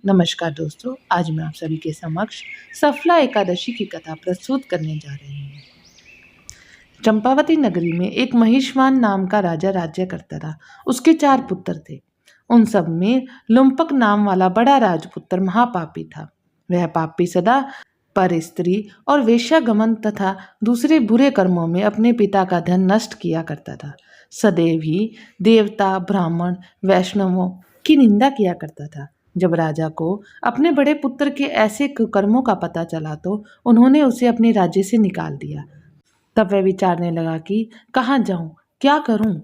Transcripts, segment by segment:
नमस्कार दोस्तों, आज मैं आप सभी के समक्ष सफला एकादशी की कथा प्रस्तुत करने जा रही हूँ। चंपावती नगरी में एक महिष्मान नाम का राजा राज्य करता था। उसके 4 पुत्र थे। उन सब में लुम्पक नाम वाला बड़ा राजपुत्र महापापी था। वह पापी सदा पर स्त्री और वेश्यागमन तथा दूसरे बुरे कर्मों में अपने पिता का धन नष्ट किया करता था। सदैव ही देवता, ब्राह्मण, वैष्णवों की निंदा किया करता था। जब राजा को अपने बड़े पुत्र के ऐसे कुकर्मों का पता चला तो उन्होंने उसे अपने राज्य से निकाल दिया। तब वह विचारने लगा कि कहाँ जाऊं, क्या करूं।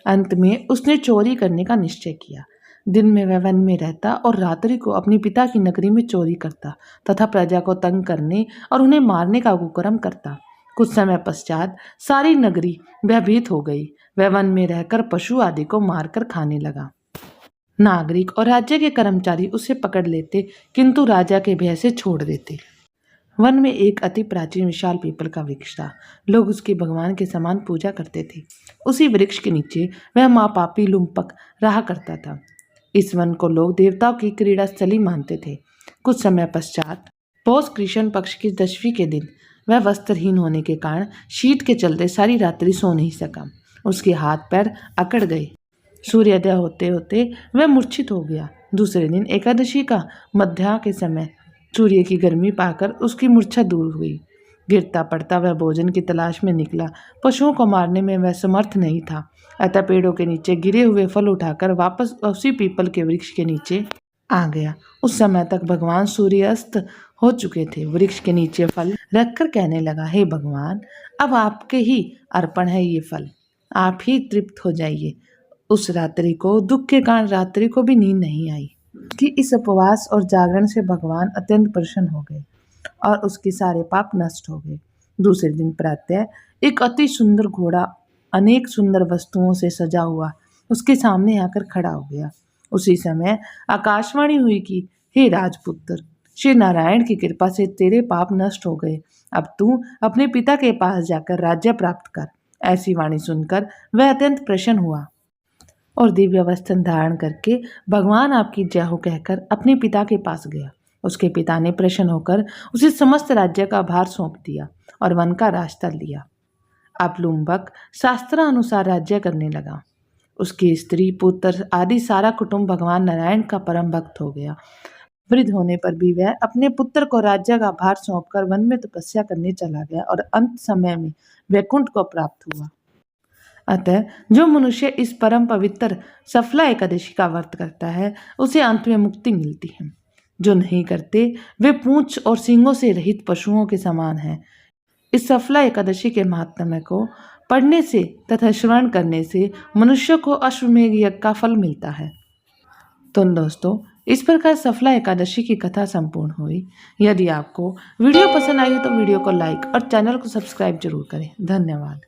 अंत में उसने चोरी करने का निश्चय किया। दिन में वह वन में रहता और रात्रि को अपनी पिता की नगरी में चोरी करता तथा प्रजा को तंग करने और उन्हें मारने का कुकर्म करता। कुछ समय पश्चात सारी नगरी भयभीत हो गई। वह वन में रहकर पशु आदि को मारकर खाने लगा। नागरिक और राज्य के कर्मचारी उसे पकड़ लेते, किंतु राजा के भय से छोड़ देते। वन में एक अति प्राचीन विशाल पीपल का वृक्ष था। लोग उसकी भगवान के समान पूजा करते थे। उसी वृक्ष के नीचे वह माँ पापी लुम्पक रहा करता था। इस वन को लोग देवताओं की क्रीड़ा स्थली मानते थे। कुछ समय पश्चात पौष कृष्ण पक्ष की 10वीं के दिन वह वस्त्रहीन होने के कारण शीत के चलते सारी रात्रि सो नहीं सका। उसके हाथ पैर अकड़ गए। सूर्योदय होते होते वह मूर्छित हो गया। दूसरे दिन एकादशी का मध्याह्न के समय सूर्य की गर्मी पाकर उसकी मूर्छा दूर हुई। गिरता पड़ता वह भोजन की तलाश में निकला। पशुओं को मारने में वह समर्थ नहीं था, अतः पेड़ों के नीचे गिरे हुए फल उठाकर वापस उसी पीपल के वृक्ष के नीचे आ गया। उस समय तक भगवान सूर्यास्त हो चुके थे। वृक्ष के नीचे फल रखकर कहने लगा, हे भगवान, अब आपके ही अर्पण है ये फल, आप ही तृप्त हो जाइए। उस रात्रि को दुख के कारण रात्रि को भी नींद नहीं आई कि इस उपवास और जागरण से भगवान अत्यंत प्रसन्न हो गए और उसके सारे पाप नष्ट हो गए। दूसरे दिन प्रातः एक अति सुंदर घोड़ा अनेक सुंदर वस्तुओं से सजा हुआ उसके सामने आकर खड़ा हो गया। उसी समय आकाशवाणी हुई कि हे राजपुत्र, श्री नारायण की कृपा से तेरे पाप नष्ट हो गए। अब तू अपने पिता के पास जाकर राज्य प्राप्त कर। ऐसी वाणी सुनकर वह अत्यंत प्रसन्न हुआ और दिव्य वस्त्र धारण करके भगवान आपकी जय हो कहकर अपने पिता के पास गया। उसके पिता ने प्रसन्न होकर उसे समस्त राज्य का भार सौंप दिया और वन का रास्ता लिया। अब लुम्बक शास्त्रानुसार राज्य करने लगा। उसकी स्त्री, पुत्र आदि सारा कुटुंब भगवान नारायण का परम भक्त हो गया। वृद्ध होने पर भी वह अपने पुत्र को राज्य का भार सौंपकर वन में तपस्या करने चला गया और अंत समय में वैकुंठ को प्राप्त हुआ। अतः जो मनुष्य इस परम पवित्र सफला एकादशी का व्रत करता है उसे अंत में मुक्ति मिलती है। जो नहीं करते वे पूंछ और सींगों से रहित पशुओं के समान हैं। इस सफला एकादशी के महात्म्य को पढ़ने से तथा श्रवण करने से मनुष्य को अश्वमेध यज्ञ का फल मिलता है। तो दोस्तों, इस प्रकार सफला एकादशी की कथा संपूर्ण हुई। यदि आपको वीडियो पसंद आई हो तो वीडियो को लाइक और चैनल को सब्सक्राइब जरूर करें। धन्यवाद।